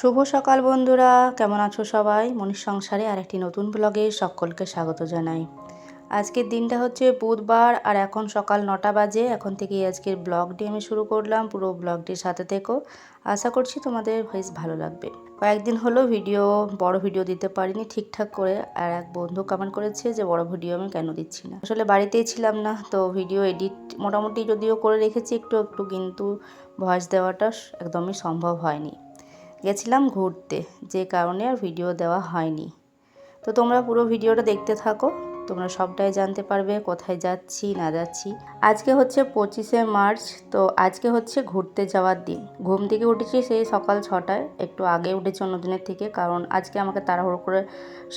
শুভ সকাল বন্ধুরা, কেমন আছো সবাই? মনির সংসারে আরেকটি নতুন ব্লগে সকলকে স্বাগত জানাই। আজকের দিনটা হচ্ছে বুধবার আর এখন সকাল 9টা বাজে। এখন থেকেই আজকের ব্লগটি আমি শুরু করলাম। পুরো ব্লগটির সাথে থেকো, আশা করছি তোমাদের বেশ ভালো লাগবে। কয়েকদিন হলো বড় ভিডিও দিতে পারিনি ঠিকঠাক করে। আর এক বন্ধু কমেন্ট করেছে যে বড় ভিডিও আমি কেন দিচ্ছি না। আসলে বাড়িতেই ছিলাম না, তো ভিডিও এডিট মোটামুটি যদিও করে রেখেছি একটু একটু, কিন্তু ভয়েস দেওয়াটা একদমই সম্ভব হয়নি। গেছিলাম ঘুরতে, যে কারণে আর ভিডিও দেওয়া হয়নি। তো তোমরা পুরো ভিডিওটা দেখতে থাকো, তোমরা সবটাই জানতে পারবে কোথায় যাচ্ছি না যাচ্ছি। আজকে হচ্ছে 25শে মার্চ, তো আজকে হচ্ছে ঘুরতে যাওয়ার দিন। ঘুম থেকে উঠেছি সেই সকাল 6টায়, একটু আগে উঠেছি অন্য দিনের থেকে, কারণ আজকে আমাকে তাড়াহুড়ো করে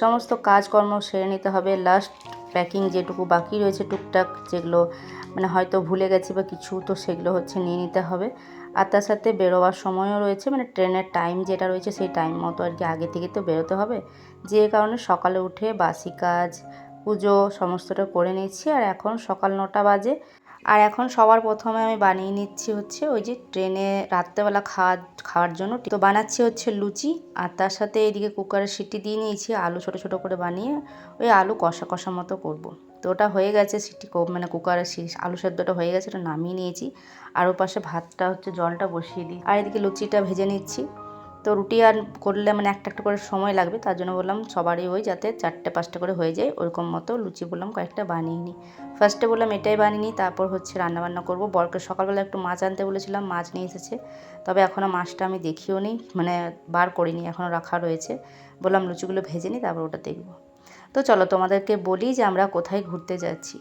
সমস্ত কাজকর্ম সেরে নিতে হবে। লাস্ট প্যাকিং যেটুকু বাকি রয়েছে টুকটাক, যেগুলো হয়তো ভুলে গেছি বা কিছু, তো সেগুলো হচ্ছে নিয়ে নিতে হবে। আর তার সাথে বেরোবার সময়ও রয়েছে, ট্রেনের টাইম যেটা রয়েছে সেই টাইম মতো আর কি আগে থেকে তো বেরোতে হবে। যে কারণে সকালে উঠে বাসি কাজ, পুজো সমস্তটা করে নিচ্ছি। আর এখন সকাল 9টা বাজে। আর এখন সবার প্রথমে আমি বানিয়ে নিচ্ছি হচ্ছে ওই যে ট্রেনে রাত্রেবেলা খাওয়ার জন্য। তো বানাচ্ছি হচ্ছে লুচি, আর তার সাথে এইদিকে কুকারে সিটি দিয়ে নিয়েছি আলু ছোট ছোট করে বানিয়ে, ওই আলু কষা কষা মতো করব। তো ওটা হয়ে গেছে, কুকারে আলু সেদ্ধটা হয়ে গেছে, ওটা নামিয়ে নিয়েছি। আর ওর পাশে ভাতটা হচ্ছে জলটা বসিয়ে দিই, আর এদিকে লুচিটা ভেজে নিচ্ছি। তো রুটি আর করলে একটা একটা করে সময় লাগবে, তার জন্য বললাম সবারই ওই যাতে 4টে-5টা করে হয়ে যায় ওরকম মতো লুচি বললাম কয়েকটা বানিয়ে নিই। ফার্স্টে বললাম এটাই বানিয়ে নিই, তারপর হচ্ছে রান্নাবান্না করবো। বরকে সকালবেলা একটু মাছ আনতে বলেছিলাম, মাছ নিয়ে এসেছে, তবে এখনও মাছটা আমি দেখিও নি, বার করিনি, এখনও রাখা রয়েছে। বললাম লুচিগুলো ভেজে নিই, তারপর ওটা দেখব। তো চলো তোমাদেরকে বলি যে আমরা কোথায় ঘুরতে যাচ্ছি।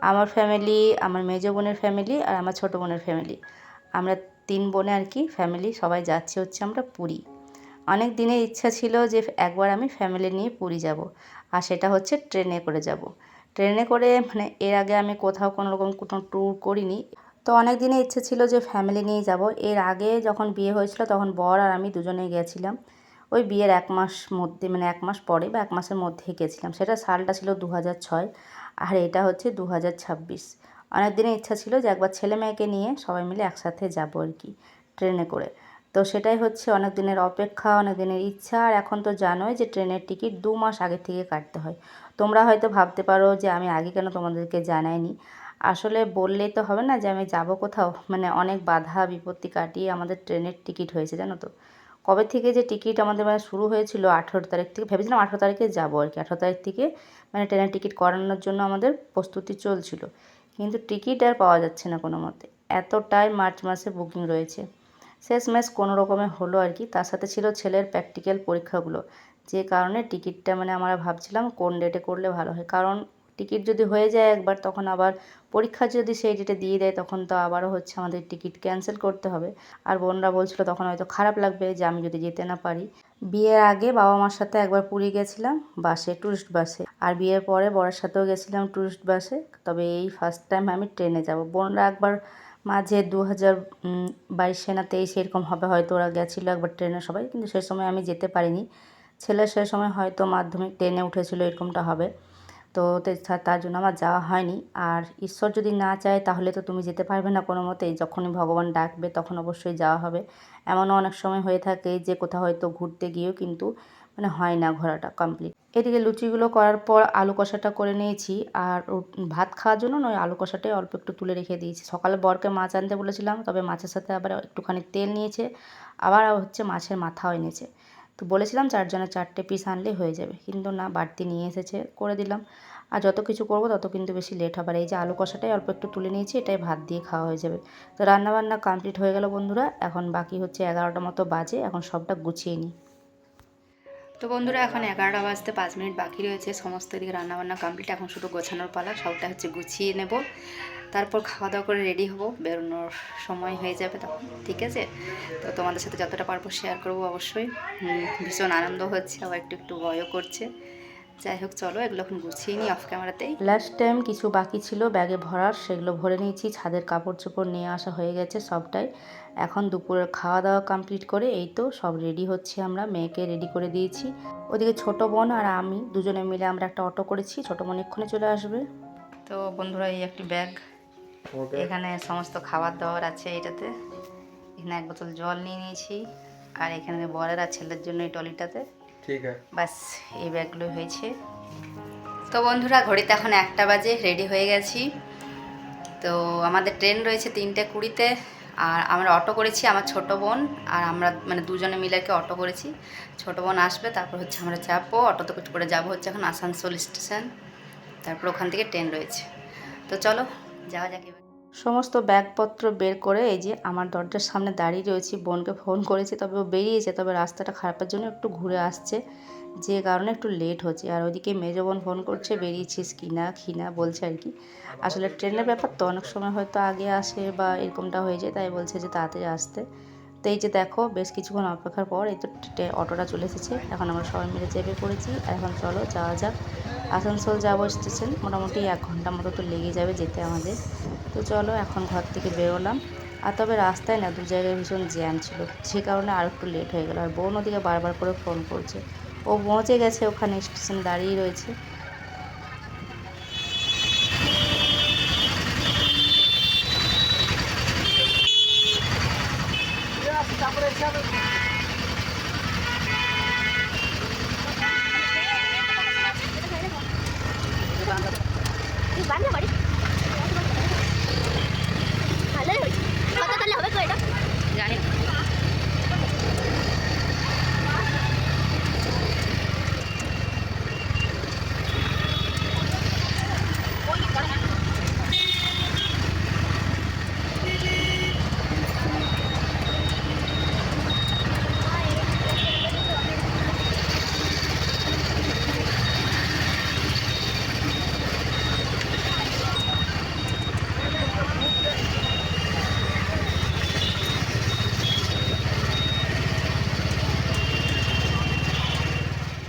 আমার ফ্যামিলি, আমার মেজো বোনের ফ্যামিলি আর আমার ছোটো বোনের ফ্যামিলি, আমরা 3 বোনে আর কি ফ্যামিলি সবাই যাচ্ছি হচ্ছে আমরা পুরী। অনেক দিনের ইচ্ছা ছিল যে একবার আমি ফ্যামিলি নিয়ে পুরী যাব, আর সেটা হচ্ছে ট্রেনে করে যাব। ট্রেনে করে এর আগে আমি কোথাও কোনো রকম কোনো ট্যুর করিনি, তো অনেক দিনের ইচ্ছে ছিল যে ফ্যামিলি নিয়ে যাব। এর আগে যখন বিয়ে হয়েছিল তখন বর আর আমি দুজনেই গেছিলাম। ওই বিয়ের 1 মাস মধ্যে 1 মাস পরে বা 1 মাসের মধ্যেই গেছিলাম। সেটা সালটা ছিল 2006, আর এটা হচ্ছে 2026। অনেক দিনের ইচ্ছা ছিল যে একবার ছেলে মেয়েকে নিয়ে সবাই মিলে একসাথে যাব আর কি ট্রেনে করে। তো সেটাই হচ্ছে অনেক দিনের অপেক্ষা, অনেক দিনের ইচ্ছা। আর এখন তো জানোই যে ট্রেনের টিকিট 2 মাস আগে থেকে কাটতে হয়। তোমরা হয়তো ভাবতে পারো যে আমি আগে কেন তোমাদেরকে জানাইনি। আসলে বললেই তো হবে না যে আমি যাব কোথাও, অনেক বাধা বিপত্তি কাটিয়ে আমাদের ট্রেনের টিকিট হয়েছে, জানো তো। কবে থেকে যে টিকিট আমাদের শুরু হয়েছিল, 18 তারিখ থেকে ভেবেছিলাম 18 তারিখে যাবো আর কি। 18 তারিখ থেকে ট্রেনের টিকিট করানোর জন্য আমাদের প্রস্তুতি চলছিল, কিন্তু টিকিট আর পাওয়া যাচ্ছে না কোনো মতে। এতটাই মার্চ মাসে বুকিং রয়েছে, শেষমেশ কোনো রকমে হলো আর কি। তার সাথে ছিল ছেলের প্র্যাকটিক্যাল পরীক্ষাগুলো, যে কারণে টিকিটটা আমরা ভাবছিলাম কোন ডেটে করলে ভালো হয়, কারণ টিকিট যদি হয়ে যায় একবার, তখন আবার পরীক্ষা যদি সেই ডেটে দিয়ে দেয় তখন তো আবারও হচ্ছে আমাদের টিকিট ক্যান্সেল করতে হবে। আর বোনরা বলছিল তখন হয়তো খারাপ লাগবে যে আমি যদি যেতে না পারি। বিয়ের আগে বাবা মার সাথে একবার পুরী গেছিলাম বাসে, টুরিস্ট বাসে, আর বিয়ের পরে বরের সাথেও গেছিলাম টুরিস্ট বাসে। তবে এই ফার্স্ট টাইম আমি ট্রেনে যাব। বোনরা একবার মাঝে 2022 না 23 এরকম হবে হয়তো, ওরা গেছিলো একবার ট্রেনে সবাই, কিন্তু সে সময় আমি যেতে পারিনি। ছেলে সে সময় হয়তো মাধ্যমিক ট্রেনে উঠেছিল, এরকমটা হবে। তো তার জন্য আমার যাওয়া হয়নি। আর ঈশ্বর যদি না চায় তাহলে তো তুমি যেতে পারবে না কোনো মতেই, যখনই ভগবান ডাকবে তখন অবশ্যই যাওয়া হবে। এমনও অনেক সময় হয়ে থাকে যে কোথাও হয়তো ঘুরতে গিয়েও কিন্তু হয় না ঘোরাটা কমপ্লিট। এদিকে লুচিগুলো করার পর আলু কষাটা করে নিয়েছি, আর ভাত খাওয়ার জন্য ওই আলু কষাটাই অল্প একটু তুলে রেখে দিয়েছি। সকালে বরকে মাছ আনতে বলেছিলাম, তবে মাছের সাথে আবার একটুখানি তেল নিয়েছে, আবার হচ্ছে মাছের মাথাও এনেছে। তো বলেছিলাম 4 জনের 4টে পিস আনলেই হয়ে যাবে, কিন্তু না, বাড়তি নিয়ে এসেছে, করে দিলাম। আর যত কিছু করব তত কিন্তু বেশি লেট হবে। আর এই যে আলু কষাটাই অল্প একটু তুলে নিয়েছি, এটাই ভাত দিয়ে খাওয়া হয়ে যাবে। তো রান্নাবান্না কমপ্লিট হয়ে গেল বন্ধুরা, এখন বাকি হচ্ছে 11টা মতো বাজে, এখন সবটা গুছিয়ে নিই। তো বন্ধুরা এখন 11টা বাজতে 5 মিনিট বাকি রয়েছে, সমস্ত দিকে রান্নাবান্না কমপ্লিট, এখন শুধু গোছানোর পালা। সবটা হচ্ছে গুছিয়ে নেব, তারপর খাওয়া দাওয়া করে রেডি হব, বেরোনোর সময় হয়ে যাবে তখন, ঠিক আছে। তো তোমাদের সাথে যতটা পারবো শেয়ার করবো অবশ্যই। ভীষণ আনন্দ হচ্ছে, আবার একটু একটু ভয়ও করছে। যাই হোক, চলো এগুলো এখন গুছিয়ে নিই অফ ক্যামেরাতেই। লাস্ট টাইম কিছু বাকি ছিল ব্যাগে ভরার, সেগুলো ভরে নিয়েছি। ছাদের কাপড় চোপড় নিয়ে আসা হয়ে গেছে সবটাই। এখন দুপুরের খাওয়া দাওয়া কমপ্লিট করে এই তো সব রেডি হচ্ছে, আমরা মেয়েকে রেডি করে দিয়েছি। ওদিকে ছোট বোন আর আমি দুজনে মিলে আমরা একটা অটো করেছি, ছোট বোন এক্ষুনি চলে আসবে। তো বন্ধুরা এই একটি ব্যাগ, এখানে সমস্ত খাবার দাবার আছে এটাতে। এখানে 1 বোতল জল নিয়ে নিয়েছি, আর এখানে বরের আর ছেলের জন্য এই টলিটাতে ঠিক আছে, বাস এই ব্যাগগুলো হয়েছে। তো বন্ধুরা ঘড়িতে এখন 1টা বাজে, রেডি হয়ে গেছি। তো আমাদের ট্রেন রয়েছে 3:20-তে, আর আমরা অটো করেছি আমার ছোট বোন আর আমরা মানে দুজনে মিলে আর কি অটো করেছি। ছোট বোন আসবে, তারপর হচ্ছে আমরা যাবো অটোতে করে যাবো হচ্ছে এখন আসানসোল স্টেশন, তারপর ওখান থেকে ট্রেন রয়েছে। তো চলো যাওয়া যাক। এবার সমস্ত ব্যাগপত্র বের করে এই যে আমার দরজার সামনে দাঁড়িয়ে রয়েছি। বোনকে ফোন করেছি, তবে ও বেরিয়েছে, তবে রাস্তাটা খারাপের জন্য একটু ঘুরে আসছে, যে কারণে একটু লেট হচ্ছে। আর ওইদিকে মেজো বোন ফোন করছে বেরিয়েছিস কি না বলছে আর কি। আসলে ট্রেনের ব্যাপার তো অনেক সময় হয়তো আগে আসে বা এরকমটা হয়ে যায়, তাই বলছে যে তাড়াতাড়ি আসতে। তো এই যে দেখো বেশ কিছুক্ষণ অপেক্ষার পর এই তো অটোটা চলে এসেছে। এখন আমরা সবাই মিলে চেপে পড়েছি। আর এখন চলো যাওয়া যাক। আসানসোল যাবো স্টেশন, মোটামুটি 1 ঘন্টা মতো তো লেগে যাবে যেতে আমাদের। তো চলো এখন ঘর থেকে বেরোলাম। আর তবে রাস্তায় না 2 জায়গায় ভীষণ জ্যাম ছিল, যে কারণে আর একটু লেট হয়ে গেল। আর বোন ওদিকে বারবার করে ফোন করছে, ও পৌঁছে গেছে, ওখানে স্টেশনে দাঁড়িয়ে রয়েছে। জানি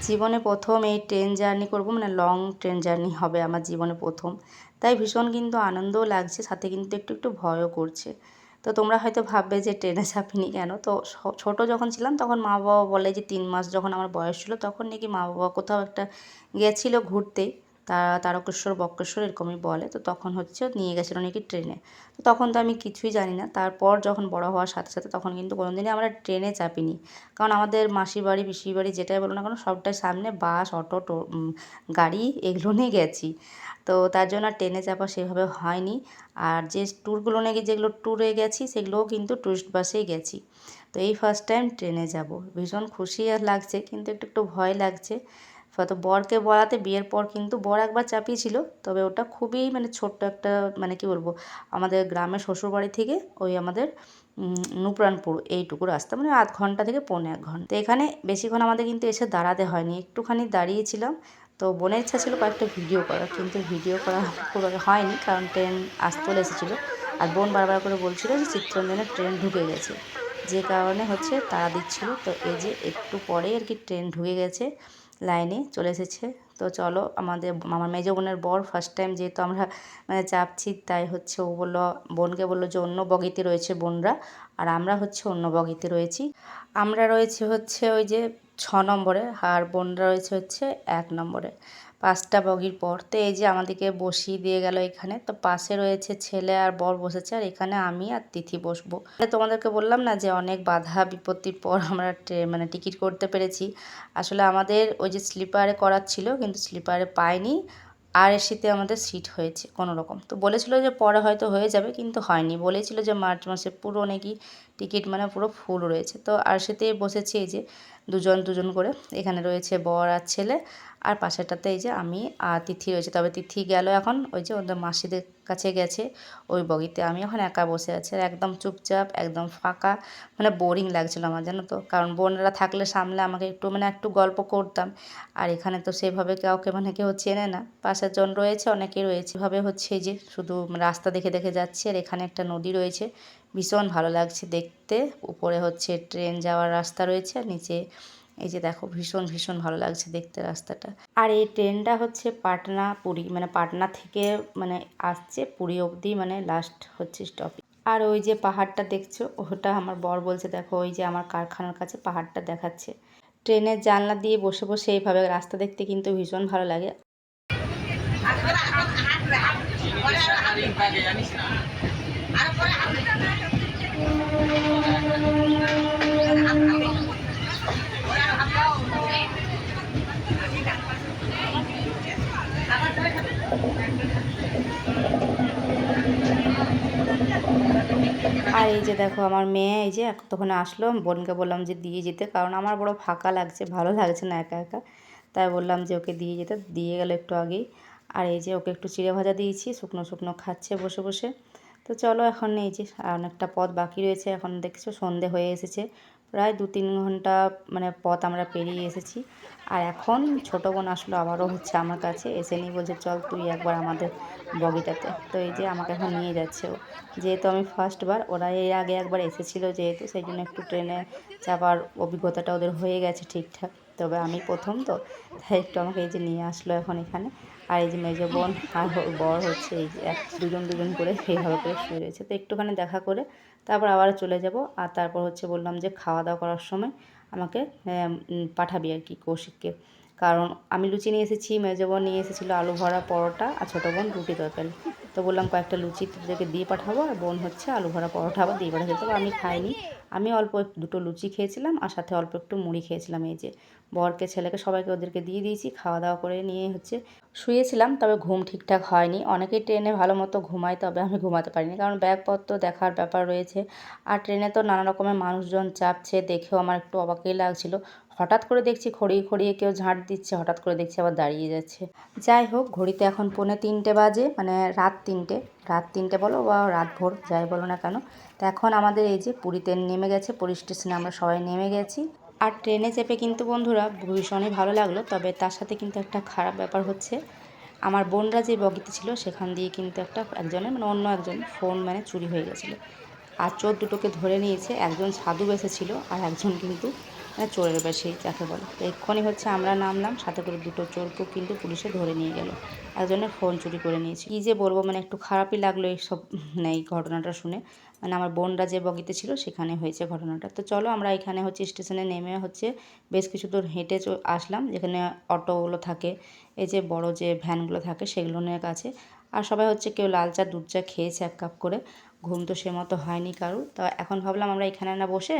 জীবনে প্রথম এই ট্রেন জার্নি করব, মানে লং ট্রেন জার্নি হবে আমার জীবনে প্রথম। তাই ভীষণ কিন্তু আনন্দও লাগছে, সাথে কিন্তু একটু একটু ভয়ও করছে। তো তোমরা হয়তো ভাববে যে ট্রেনে চাপিনি কেন। তো ছোট যখন ছিলাম তখন মা বাবা বলে যে 3 মাস যখন আমার বয়স ছিল তখন নাকি মা বাবা কোথাও একটা গেছিলো ঘুরতে, তারকেশ্বর বক্রেশ্বর এরকমই বলে। তো তখন হচ্ছে নিয়ে গেছিলো নাকি ট্রেনে। তো তখন তো আমি কিছুই জানি না। তারপর যখন বড় হওয়ার সাথে সাথে তখন কিন্তু কোনোদিনই আমরা ট্রেনে চাপিনি, কারণ আমাদের মাসির বাড়ি পিসির বাড়ি যেটাই বলো না কেন সবটাই সামনে বাস অটো গাড়ি এগুলো নিয়ে গেছি। তো তার জন্য আর ট্রেনে চাপা সেভাবে হয়নি। আর যে ট্যুরগুলো নাকি যেগুলো ট্যুরে গেছি সেগুলোও কিন্তু টুরিস্ট বাসেই গেছি। তো এই ফার্স্ট টাইম ট্রেনে যাব, ভীষণ খুশি লাগছে, কিন্তু একটু একটু ভয় লাগছে। তো বরকে বলাতে বিয়ের পর কিন্তু বর একবার চাপিয়েছিল, তবে ওটা খুবই মানে ছোট্ট একটা মানে কি বলবো, আমাদের গ্রামের শ্বশুরবাড়ি থেকে ওই আমাদের নুপুরানপুর এইটুকু রাস্তা, মানে 0.5 ঘন্টা থেকে 1.25 ঘন্টা। তো এখানে বেশিক্ষণ আমাদের কিন্তু এসে দাঁড়াতে হয়নি, একটুখানি দাঁড়িয়েছিলাম। তো বোনের ইচ্ছা ছিল কয়েকটা ভিডিও করার, কিন্তু ভিডিও করা পুরো হয়নি, কারণ ট্রেন আসতে চলে এসেছিলো। আর বোন বারবার করে বলছিল যে চিত্তরঞ্জনের ট্রেন ঢুকে গেছে, যে কারণে হচ্ছে তাড়া দিচ্ছিল। তো এই যে একটু পরেই আর কি ট্রেন ঢুকে গেছে, লাইনে চলে এসেছে। তো চলো আমার মেজো বোনের বর ফার্স্ট টাইম যেহেতু আমরা মানে চাপছি, তাই হচ্ছে ও বললো, বোনকে বললো যে অন্য বগিতে রয়েছে বোনরা, আর আমরা হচ্ছে অন্য বগিতে রয়েছি। আমরা রয়েছি হচ্ছে ওই যে 6 নম্বরে, আর বোনরা রয়েছে হচ্ছে 1 নম্বরে, 5টা বগির পর। তো এই যে আমাদেরকে বসিয়ে দিয়ে গেল এখানে। তো পাশে রয়েছে ছেলে আর বর বসেছে, আর এখানে আমি আর তিথি বসবো। তোমাদেরকে বললাম না যে অনেক বাধা বিপত্তির পর আমরা মানে টিকিট করতে পেরেছি। আসলে আমাদের ওই যে স্লিপারে করার ছিল, কিন্তু স্লিপারে পাইনি, আর এসিতে আমাদের সিট হয়েছে কোনো রকম। তো বলেছিল যে পরে হয়তো হয়ে যাবে, কিন্তু হয়নি। বলেছিল যে মার্চ মাসে পুরো নাকি টিকিট মানে পুরো ফুল রয়েছে। তো আর সেতেই বসেছি, এই যে দুজন দুজন করে, এখানে রয়েছে বর আর ছেলে, আর পাশেরটাতে এই যে আমি আর তিথি রয়েছে। তবে তিথি গেল এখন ওই যে ওদের মাসিদের কাছে গেছে ওই বগিতে, আমি এখন একা বসে আছি। আর একদম চুপচাপ, একদম ফাঁকা, মানে বোরিং লাগছিল আমার, জানো তো। কারণ বোনেরা থাকলে সামনে আমাকে একটু মানে একটু গল্প করতাম, আর এখানে তো সেভাবে কাউকে মানে কেউ চেনে না। পাশের জন রয়েছে, অনেকেই রয়েছে, এভাবে হচ্ছে এই যে শুধু রাস্তা দেখে দেখে যাচ্ছি। আর এখানে একটা নদী রয়েছে, ভীষণ ভালো লাগছে দেখতে। উপরে হচ্ছে ট্রেন যাওয়ার রাস্তা রয়েছে, আর নিচে এই যে দেখো ভীষণ ভীষণ ভালো লাগছে দেখতে রাস্তাটা। আর এই ট্রেনটা হচ্ছে পাটনা পুরী, মানে পাটনা থেকে মানে আসছে পুরী অবধি, মানে লাস্ট হচ্ছে স্টপ। আর ওই যে পাহাড়টা দেখছো, ওটা আমার বর বলছে দেখো ওই যে আমার কারখানার কাছে পাহাড়টা দেখাচ্ছে। ট্রেনের জানলা দিয়ে বসে বসে এইভাবে রাস্তা দেখতে কিন্তু ভীষণ ভালো লাগে। আর এই যে দেখো আমার মেয়ে এই যে তখন আসলো, বোনকে বললাম যে দিয়ে যেতে, কারণ আমার বড় ফাঁকা লাগছে, ভালো লাগছে না একা একা, তাই বললাম যে ওকে দিয়ে যেতে, দিয়ে গেল একটু আগেই। আর এই যে ওকে একটু চিড়ে ভাজা দিয়েছি, শুকনো শুকনো খাচ্ছে বসে বসে। তো চলো এখন এই যে অনেকটা পথ বাকি রয়েছে, এখন দেখছো সন্ধে হয়ে এসেছে, প্রায় 2-3 ঘন্টা মানে পথ আমরা পেরিয়ে এসেছি। আর এখন ছোটো বোন আসলো আবারও হচ্ছে আমার কাছে, এসে নিয়ে বলছে চল তুই একবার আমাদের বগিটাতে। তো এই যে আমাকে এখন নিয়ে যাচ্ছে ও, যেহেতু আমি ফার্স্টবার, ওরা এর আগে একবার এসেছিলো যেহেতু, সেই জন্য একটু ট্রেনে চাপার অভিজ্ঞতাটা ওদের হয়ে গেছে ঠিকঠাক, তবে আমি প্রথম তো, তাই একটু আমাকে এই যে নিয়ে আসলো এখন এখানে। আর এই যে মেজো বোন আর বর হচ্ছে এই যে দুজন দুজন করে এইভাবে করে শুয়ে রয়েছে। তো একটুখানি দেখা করে তারপর আবার চলে যাব। আর তারপর হচ্ছে বললাম যে খাওয়া দাওয়া করার সময় আমাকে পাঠাবি আর কি কৌশিককে, কারণ আমি লুচি নিয়ে এসেছি, মেজো বোন নিয়ে এসেছিলো আলু ভরা পরোটা, আর ছোটো বোন রুটি তরকারি। তো বললাম কয়েকটা লুচি তোদেরকে দিয়ে পাঠাবো, আর বোন হচ্ছে আলু ভরা পরোটা আবার দিয়ে পাঠাচ্ছে। তবে আমি খাইনি, আমি অল্প দুটো লুচি খেয়েছিলাম আর সাথে অল্প একটু মুড়ি খেয়েছিলাম। এই যে বরকে ছেলেকে সবাইকে ওদেরকে দিয়ে দিয়েছি, খাওয়া দাওয়া করে নিয়ে হচ্ছে শুয়েছিলাম, তবে ঘুম ঠিকঠাক হয়নি। অনেকেই ট্রেনে ভালো মতো ঘুমায়, তবে আমি ঘুমাতে পারিনি, কারণ ব্যাগপত্র দেখার ব্যাপার রয়েছে। আর ট্রেনে তো নানা রকমের মানুষজন চাপছে, দেখেও আমার একটু অবাকই লাগছিল। হঠাৎ করে দেখছি খড়িয়ে খড়িয়ে কেউ ঝাঁট দিচ্ছে, হঠাৎ করে দেখছি আবার দাঁড়িয়ে যাচ্ছে। যাই হোক, ঘড়িতে এখন 2:45 বাজে, মানে রাত 3টে বলো বা রাত ভোর যাই বলো না কেন। তো এখন আমাদের এই যে পুরীতে নেমে গেছে, পুরী স্টেশনে আমরা সবাই নেমে গেছি। আর ট্রেনে চেপে কিন্তু বন্ধুরা ভীষণই ভালো লাগলো, তবে তার সাথে কিন্তু একটা খারাপ ব্যাপার হচ্ছে, আমার বোনরা যে বগিতে ছিল সেখান দিয়ে কিন্তু একজনের মানে অন্য একজন ফোন মানে চুরি হয়ে গেছিলো। আর চোর দুটোকে ধরে নিয়েছে, একজন সাধু বেশে ছিল আর একজন কিন্তু মানে চোরের বেশেই যাকে বলে। তো এক্ষুনি হচ্ছে আমরা নামলাম, সাথে করে দুটো চোরকেও কিন্তু পুলিশে ধরে নিয়ে গেল, একজনের ফোন চুরি করে নিয়েছে। কী যে বলবো, মানে একটু খারাপই লাগলো এইসব মানে এই ঘটনাটা শুনে। মানে আমার বোনরা যে বগিতে ছিল সেখানে হয়েছে ঘটনাটা। তো চলো আমরা এখানে হচ্ছে স্টেশনে নেমে হচ্ছে বেশ কিছু দূর হেঁটে আসলাম, যেখানে অটোগুলো থাকে, এই যে বড় যে ভ্যানগুলো থাকে সেগুলোর কাছে। আর সবাই হচ্ছে কেউ লাল চা দুধ চা খেয়েছে 1 কাপ করে, ঘুম তো সে মতো হয়নি কারুর। তো এখন ভাবলাম আমরা এখানে না বসে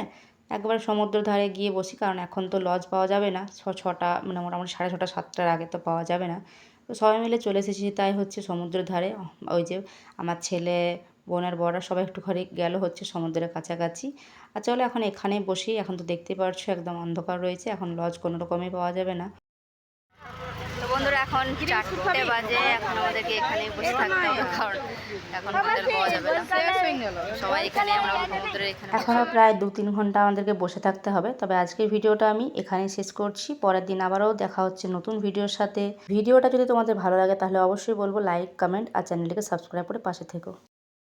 একবার সমুদ্র ধারে গিয়ে বসি, কারণ এখন তো লজ পাওয়া যাবে না, 6টা মানে মোটামুটি 6:30 7টার আগে তো পাওয়া যাবে না। তো সবাই মিলে চলে এসেছি, তাই হচ্ছে সমুদ্রের ধারে। ওই যে আমার ছেলে, বোনের বড়রা সবাই একটুখানি গেল হচ্ছে সমুদ্রের কাছাকাছি। আর চলো এখন এখানেই বসি, এখন তো দেখতেই পারছো একদম অন্ধকার রয়েছে, এখন লজ কোনো রকমই পাওয়া যাবে না। তো বন্ধুরা এখন 4টে বাজে, এখন আমাদেরকে এখানে বসে থাকতে হবে, কারণ এখন হোটেল পাওয়া যাবে না, সবাই এখানে আমরা সমুদ্রের এখানে এখনও প্রায় 2-3 ঘন্টা আমাদেরকে বসে থাকতে হবে। তবে আজকের ভিডিওটা আমি এখানেই শেষ করছি, পরের দিন আবারও দেখা হচ্ছে নতুন ভিডিওর সাথে। ভিডিওটা যদি তোমাদের ভালো লাগে তাহলে অবশ্যই বলবো লাইক কমেন্ট আর চ্যানেলটিকে সাবস্ক্রাইব করে পাশে থেকো।